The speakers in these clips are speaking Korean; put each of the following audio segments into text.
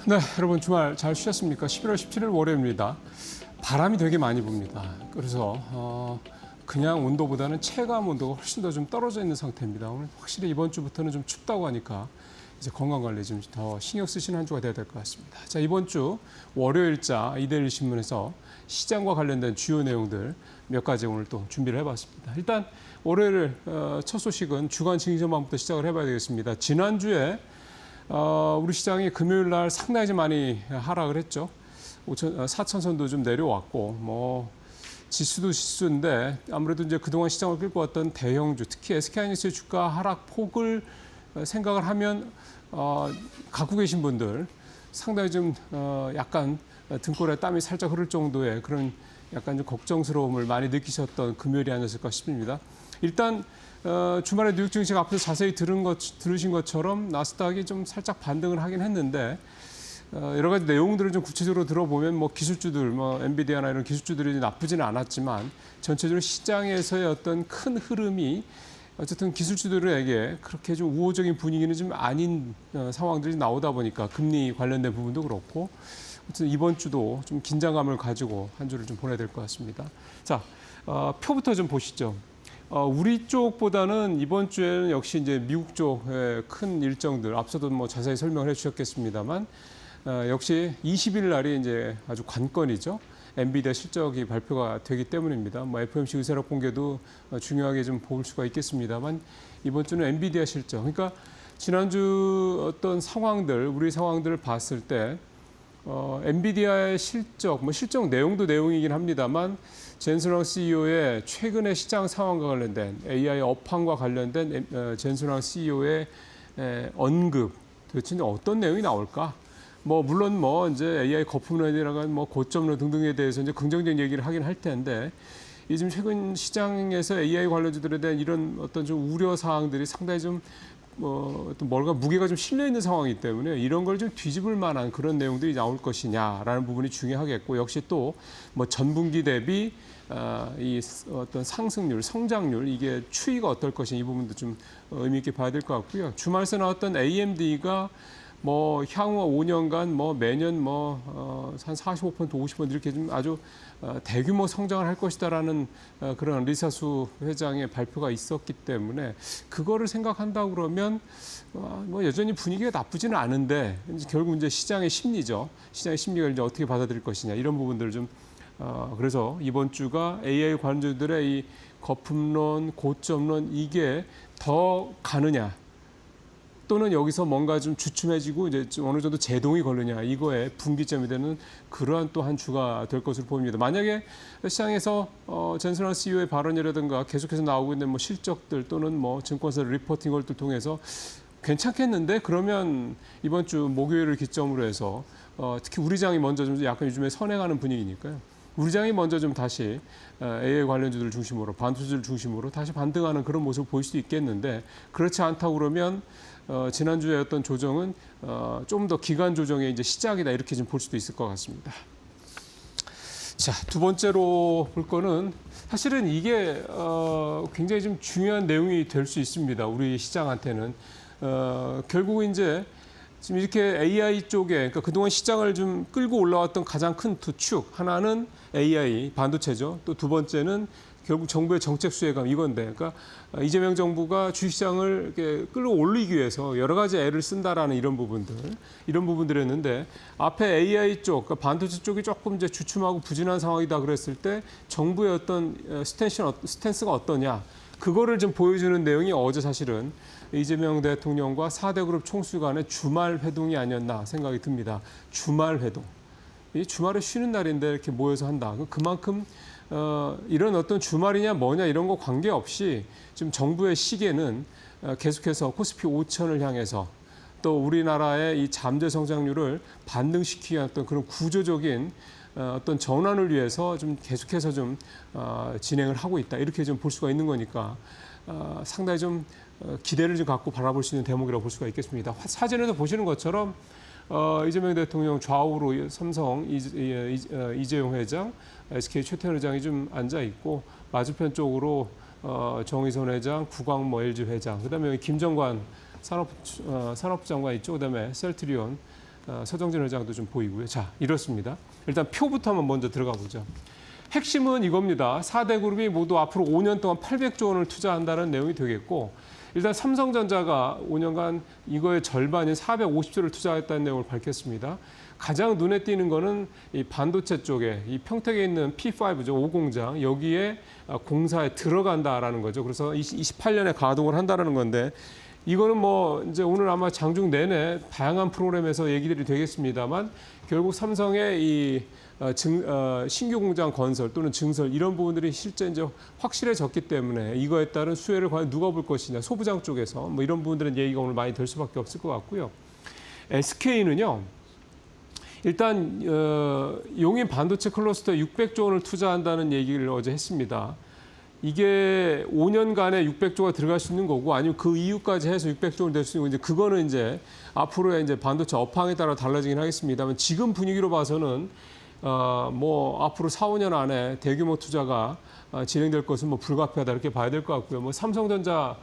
네, 여러분 주말 잘 쉬셨습니까? 11월 17일 월요일입니다. 바람이 되게 많이 붑니다. 그래서 그냥 온도보다는 체감 온도가 훨씬 더 좀 떨어져 있는 상태입니다. 오늘 확실히 이번 주부터는 좀 춥다고 하니까 이제 건강 관리 좀 더 신경 쓰시는 한 주가 돼야 될 것 같습니다. 자, 이번 주 월요일자 이데일리 신문에서 시장과 관련된 주요 내용들 몇 가지 오늘 또 준비를 해봤습니다. 일단 월요일 첫 소식은 주간 증시전망부터 시작을 해봐야 되겠습니다. 지난주에 우리 시장이 금요일 날 상당히 좀 많이 하락을 했죠. 4,000선도 좀 내려왔고, 지수도 지수인데 아무래도 이제 그동안 시장을 끌고 왔던 대형주, 특히 SK하이닉스의 주가 하락 폭을 생각을 하면 갖고 계신 분들 상당히 좀 약간 등골에 땀이 살짝 흐를 정도의 그런 약간 좀 걱정스러움을 많이 느끼셨던 금요일이 아니었을까 싶습니다. 일단 주말에 뉴욕 증시가 앞에서 자세히 들으신 것처럼 나스닥이 좀 살짝 반등을 하긴 했는데 여러 가지 내용들을 좀 구체적으로 들어보면 기술주들, 엔비디아나 이런 기술주들이 나쁘지는 않았지만 전체적으로 시장에서의 어떤 큰 흐름이 어쨌든 기술주들에게 그렇게 좀 우호적인 분위기는 좀 아닌 상황들이 나오다 보니까 금리 관련된 부분도 그렇고 어쨌든 이번 주도 좀 긴장감을 가지고 한 주를 좀 보내야 될 것 같습니다. 자, 표부터 좀 보시죠. 우리 쪽보다는 이번 주에는 역시 이제 미국 쪽의 큰 일정들 앞서도 자세히 설명을 해주셨겠습니다만 역시 20일 날이 이제 아주 관건이죠. 엔비디아 실적이 발표가 되기 때문입니다. FOMC 의사록 공개도 중요하게 좀 볼 수가 있겠습니다만 이번 주는 엔비디아 실적. 그러니까 지난주 어떤 상황들, 우리 상황들을 봤을 때 엔비디아의 실적, 실적 내용도 내용이긴 합니다만 젠슨 황 CEO의 최근의 시장 상황과 관련된 AI 업황과 관련된 젠슨 황 CEO의 언급 도대체 어떤 내용이 나올까? 물론 이제 AI 거품론이라는 고점론 등등에 대해서 이제 긍정적인 얘기를 하긴 할 텐데 요즘 최근 시장에서 AI 관련주들에 대한 이런 어떤 좀 우려 사항들이 상당히 좀 또 뭔가 무게가 좀 실려 있는 상황이기 때문에 이런 걸 좀 뒤집을 만한 그런 내용들이 나올 것이냐라는 부분이 중요하겠고 역시 또 전분기 대비 이 어떤 상승률, 성장률 이게 추이가 어떨 것이냐 이 부분도 좀 의미 있게 봐야 될 것 같고요. 주말에 나왔던 AMD가 향후 5년간 매년 한 45% 50% 이렇게 좀 아주 대규모 성장을 할 것이다라는 그런 리사수 회장의 발표가 있었기 때문에 그거를 생각한다 그러면 여전히 분위기가 나쁘지는 않은데 결국 이제 시장의 심리죠. 시장의 심리가 이제 어떻게 받아들일 것이냐 이런 부분들을 좀 그래서 이번 주가 AI 관주들의 이 거품론, 고점론 이게 더 가느냐. 또는 여기서 뭔가 좀 주춤해지고 이제 좀 어느 정도 제동이 걸느냐 이거에 분기점이 되는 그러한 또 한 주가 될 것으로 보입니다. 만약에 시장에서 젠슨 황 CEO의 발언이라든가 계속해서 나오고 있는 실적들 또는 증권사 리포팅 것들 통해서 괜찮겠는데 그러면 이번 주 목요일을 기점으로 해서 특히 우리 장이 먼저 좀 약간 요즘에 선행하는 분위기니까요. 우리 장이 먼저 좀 다시 AI 관련주들 중심으로 반도체를 중심으로 다시 반등하는 그런 모습을 보일 수도 있겠는데 그렇지 않다고 그러면 지난주에 어떤 조정은 좀 더 기간 조정의 이제 시작이다 이렇게 좀 볼 수도 있을 것 같습니다. 자, 두 번째로 볼 거는 사실은 이게 굉장히 좀 중요한 내용이 될 수 있습니다. 우리 시장한테는 결국은 이제 지금 이렇게 AI 쪽에 그러니까 그동안 시장을 좀 끌고 올라왔던 가장 큰 두 축 하나는 AI 반도체죠. 또 두 번째는 결국 정부의 정책 수혜감 이건데, 그러니까 이재명 정부가 주식시장을 이렇게 끌어올리기 위해서 여러 가지 애를 쓴다라는 이런 부분들이었는데 앞에 AI 쪽, 그러니까 반도체 쪽이 조금 이제 주춤하고 부진한 상황이다 그랬을 때 정부의 어떤 스탠스가 어떠냐 그거를 좀 보여주는 내용이 어제 사실은 이재명 대통령과 4대 그룹 총수 간의 주말 회동이 아니었나 생각이 듭니다. 주말 회동. 이 주말에 쉬는 날인데 이렇게 모여서 한다. 그만큼 이런 어떤 주말이냐 뭐냐 이런 거 관계없이 지금 정부의 시계는 계속해서 코스피 5천을 향해서 또 우리나라의 이 잠재 성장률을 반등시키기 위한 어떤 그런 구조적인 어떤 전환을 위해서 좀 계속해서 좀 진행을 하고 있다. 이렇게 좀 볼 수가 있는 거니까 상당히 좀 기대를 좀 갖고 바라볼 수 있는 대목이라고 볼 수가 있겠습니다. 사진에서 보시는 것처럼 이재명 대통령 좌우로 삼성 이재용 회장, SK 최태원 회장이 좀 앉아 있고 맞은편 쪽으로 정의선 회장, 구광모 LG 회장, 그다음에 김정관 산업부 장관 있죠. 그다음에 셀트리온 서정진 회장도 좀 보이고요. 자, 이렇습니다. 일단 표부터 한번 먼저 들어가 보죠. 핵심은 이겁니다. 4대 그룹이 모두 앞으로 5년 동안 800조 원을 투자한다는 내용이 되겠고, 일단 삼성전자가 5년간 이거의 절반인 450조를 투자했다는 내용을 밝혔습니다. 가장 눈에 띄는 거는 이 반도체 쪽에 이 평택에 있는 P5죠, 5공장 여기에 공사에 들어간다라는 거죠. 그래서 28년에 가동을 한다는 건데, 이거는 뭐 이제 오늘 아마 장중 내내 다양한 프로그램에서 얘기들이 되겠습니다만, 결국 삼성의 이 신규 공장 건설 또는 증설 이런 부분들이 실제 이제 확실해졌기 때문에 이거에 따른 수혜를 과연 누가 볼 것이냐, 소부장 쪽에서 뭐 이런 부분들은 얘기가 오늘 많이 될 수밖에 없을 것 같고요. SK는요. 일단 용인 반도체 클러스터 600조 원을 투자한다는 얘기를 어제 했습니다. 이게 5년간에 600조가 들어갈 수 있는 거고, 아니면 그 이후까지 해서 600조 원 될 수 있는 거, 이제 그거는 이제 앞으로의 이제 반도체 업황에 따라 달라지긴 하겠습니다만, 지금 분위기로 봐서는 뭐 앞으로 4, 5년 안에 대규모 투자가 진행될 것은 뭐 불가피하다 이렇게 봐야 될 것 같고요. 뭐 삼성전자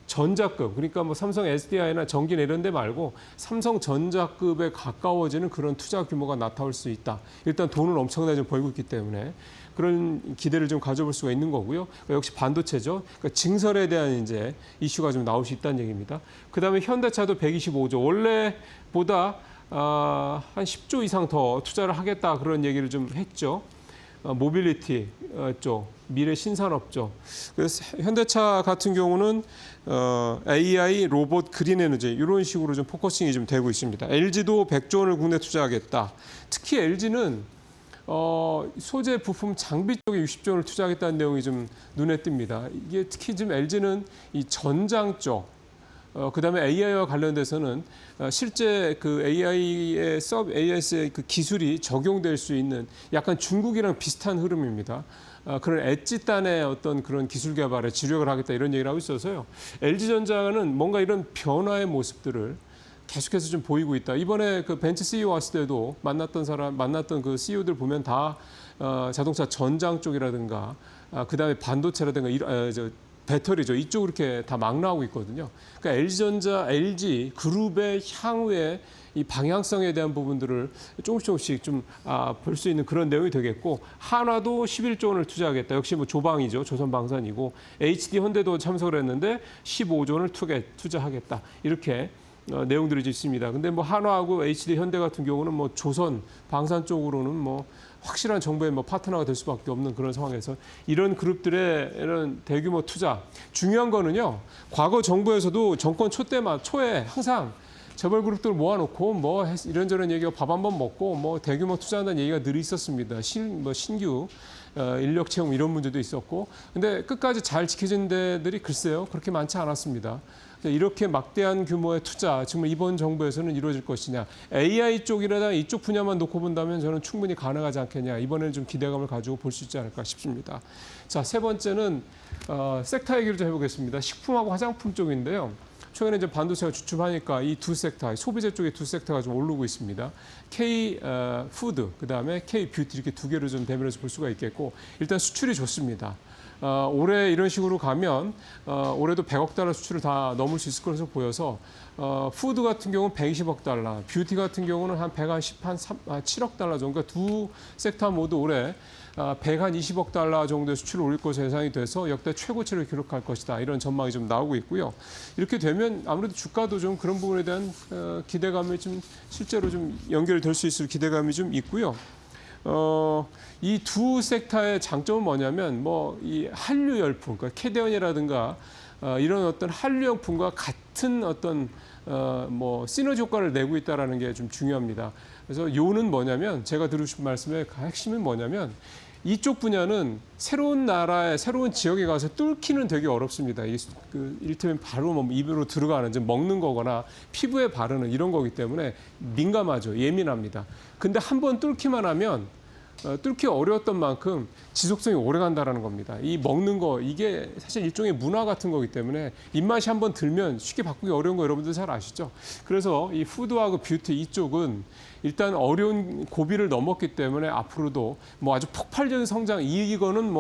전자급, 그러니까 뭐 삼성 SDI나 전기나 이런 데 말고 삼성전자급에 가까워지는 그런 투자 규모가 나타날 수 있다. 일단 돈을 엄청나게 좀 벌고 있기 때문에 그런 기대를 좀 가져볼 수가 있는 거고요. 역시 반도체죠. 그러니까 증설에 대한 이제 이슈가 좀 나올 수 있다는 얘기입니다. 그다음에 현대차도 125조, 원래보다 한 10조 이상 더 투자를 하겠다 그런 얘기를 좀 했죠. 모빌리티 쪽, 미래 신산업 쪽. 그래서 현대차 같은 경우는 AI, 로봇, 그린 에너지 이런 식으로 좀 포커싱이 좀 되고 있습니다. LG도 100조 원을 국내 투자하겠다. 특히 LG는 소재, 부품, 장비 쪽에 60조 원을 투자하겠다는 내용이 좀 눈에 띕니다. 이게 특히 지금 LG는 이 전장 쪽, 그다음에 AI와 관련돼서는 실제 그 AI의 AI의 그 기술이 적용될 수 있는 약간 중국이랑 비슷한 흐름입니다. 그런 엣지단의 어떤 그런 기술 개발에 주력을 하겠다 이런 얘기를 하고 있어서요. LG전자는 뭔가 이런 변화의 모습들을 계속해서 좀 보이고 있다. 이번에 그 벤츠 CEO 왔을 때도 만났던 그 CEO들 보면 다 자동차 전장 쪽이라든가 그다음에 반도체라든가 배터리죠. 이쪽으로 이렇게 다 막 나오고 있거든요. 그러니까 LG전자, LG 그룹의 향후의 이 방향성에 대한 부분들을 조금씩 좀 볼 수 있는 그런 내용이 되겠고, 한화도 11조 원을 투자하겠다. 역시 뭐 조방이죠. 조선방산이고, HD 현대도 참석을 했는데 15조 원을 투자하겠다. 이렇게 내용들이 있습니다. 근데 뭐 한화하고 HD 현대 같은 경우는 뭐 조선 방산 쪽으로는 뭐 확실한 정부의 뭐 파트너가 될 수밖에 없는 그런 상황에서 이런 그룹들의 이런 대규모 투자, 중요한 거는요. 과거 정부에서도 정권 초에 항상 재벌 그룹들 모아놓고 뭐 이런저런 얘기가 밥 한 번 먹고 뭐 대규모 투자한다는 얘기가 늘 있었습니다. 신규 인력 채용 이런 문제도 있었고, 근데 끝까지 잘 지켜진 데들이 글쎄요 그렇게 많지 않았습니다. 이렇게 막대한 규모의 투자, 정말 이번 정부에서는 이루어질 것이냐. AI 쪽이라든가 이쪽 분야만 놓고 본다면 저는 충분히 가능하지 않겠냐. 이번에는 좀 기대감을 가지고 볼 수 있지 않을까 싶습니다. 자, 세 번째는 섹터 얘기를 좀 해보겠습니다. 식품하고 화장품 쪽인데요. 최근에 이제 반도체가 주춤하니까 이 두 섹터, 소비재 쪽의 두 섹터가 좀 오르고 있습니다. K 푸드, 그다음에 K 뷰티 이렇게 두 개를 좀 대면해서 볼 수가 있겠고, 일단 수출이 좋습니다. 올해 이런 식으로 가면 올해도 100억 달러 수출을 다 넘을 수 있을 것으로 보여서 푸드 같은 경우는 120억 달러, 뷰티 같은 경우는 한 7억 달러 정도, 그러니까 두 섹터 모두 올해 120억 달러 정도의 수출을 올릴 것으로 예상이 돼서 역대 최고치를 기록할 것이다. 이런 전망이 좀 나오고 있고요. 이렇게 되면 아무래도 주가도 좀 그런 부분에 대한 기대감이 좀 실제로 좀 연결될 수 있을 기대감이 좀 있고요. 이 두 섹터의 장점은 뭐냐면 이 한류 열풍, 그러니까 캐대언이라든가 이런 어떤 한류 열풍과 같은 어떤 시너지 효과를 내고 있다라는 게 좀 중요합니다. 그래서 요는 뭐냐면 제가 드리고 싶은 말씀의 핵심은 뭐냐면 이쪽 분야는 새로운 나라의 새로운 지역에 가서 뚫기는 되게 어렵습니다. 이를테면 바로 입으로 들어가는, 먹는 거거나 피부에 바르는 이런 거기 때문에 민감하죠. 예민합니다. 근데 한번 뚫기만 하면 뚫기 어려웠던 만큼 지속성이 오래 간다는 겁니다. 이 먹는 거, 이게 사실 일종의 문화 같은 거기 때문에 입맛이 한번 들면 쉽게 바꾸기 어려운 거 여러분들 잘 아시죠? 그래서 이 푸드하고 뷰티 이쪽은 일단 어려운 고비를 넘었기 때문에 앞으로도 아주 폭발적인 성장, 이거는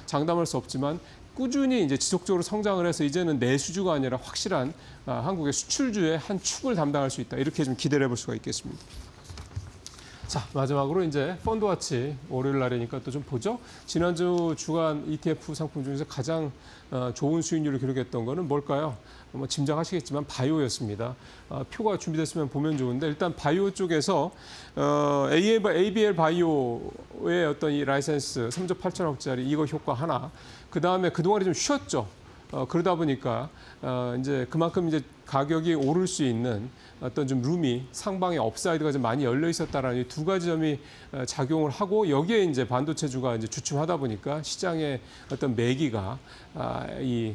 장담할 수 없지만 꾸준히 이제 지속적으로 성장을 해서 이제는 내수주가 아니라 확실한 한국의 수출주의 한 축을 담당할 수 있다. 이렇게 좀 기대를 해볼 수가 있겠습니다. 자, 마지막으로 이제 펀드와치 월요일 날이니까 또 좀 보죠. 지난주 주간 ETF 상품 중에서 가장 좋은 수익률을 기록했던 거는 뭘까요? 뭐 짐작하시겠지만 바이오였습니다. 표가 준비됐으면 보면 좋은데 일단 바이오 쪽에서 ABL 바이오의 어떤 이 라이센스 3조 8천억짜리 이거 효과 하나. 그 다음에 그동안에 좀 쉬었죠. 그러다 보니까 이제 그만큼 이제 가격이 오를 수 있는 어떤 좀 룸이 상방에 업사이드가 좀 많이 열려 있었다라는 이 두 가지 점이 작용을 하고 여기에 이제 반도체주가 이제 주춤하다 보니까 시장의 어떤 매기가 이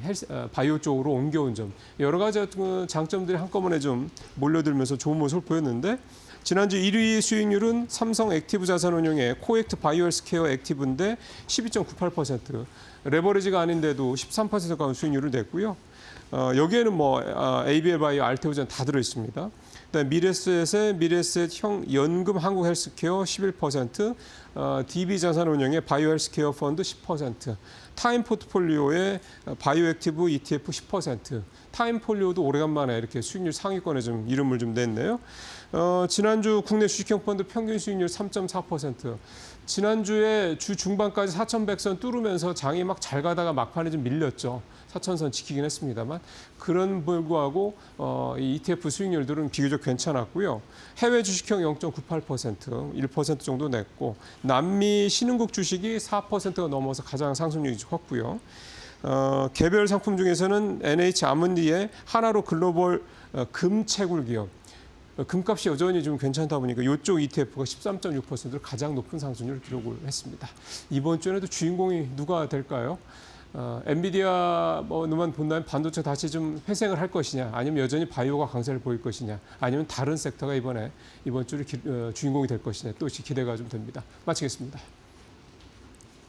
바이오 쪽으로 옮겨온 점 여러 가지 장점들이 한꺼번에 좀 몰려들면서 좋은 모습을 보였는데 지난주 1위 수익률은 삼성 액티브 자산운용의 코액트 바이오헬스케어 액티브인데 12.98%, 레버리지가 아닌데도 13% 가까운 수익률을 냈고요. 여기에는 뭐 ABL 바이오, 알테오젠 다 들어 있습니다. 그다음에 미래셋의 미래셋형 연금 한국 헬스케어 11%, DB 자산운용의 바이오 헬스케어 펀드 10%, 타임 포트폴리오의 바이오 액티브 ETF 10%. 타임 폴리오도 오래간만에 이렇게 수익률 상위권에 좀 이름을 좀 냈네요. 지난주 국내 주식형 펀드 평균 수익률 3.4%. 지난주에 주 중반까지 4,100선 뚫으면서 장이 막 잘 가다가 막판에 좀 밀렸죠. 4,000선 지키긴 했습니다만 그런 불구하고 이 ETF 수익률들은 비교적 괜찮았고요. 해외 주식형 0.98%, 1% 정도 냈고 남미 신흥국 주식이 4%가 넘어서 가장 상승률이 컸고요. 개별 상품 중에서는 NH 아몬디의 하나로 글로벌 금채굴 기업. 금값이 여전히 좀 괜찮다 보니까 이쪽 ETF가 13.6%를 가장 높은 상승률을 기록을 했습니다. 이번 주에도 주인공이 누가 될까요? 엔비디아만 본다면 반도체 다시 좀 회생을 할 것이냐, 아니면 여전히 바이오가 강세를 보일 것이냐, 아니면 다른 섹터가 이번 주를 주인공이 될 것이냐, 또 기대가 좀 됩니다. 마치겠습니다.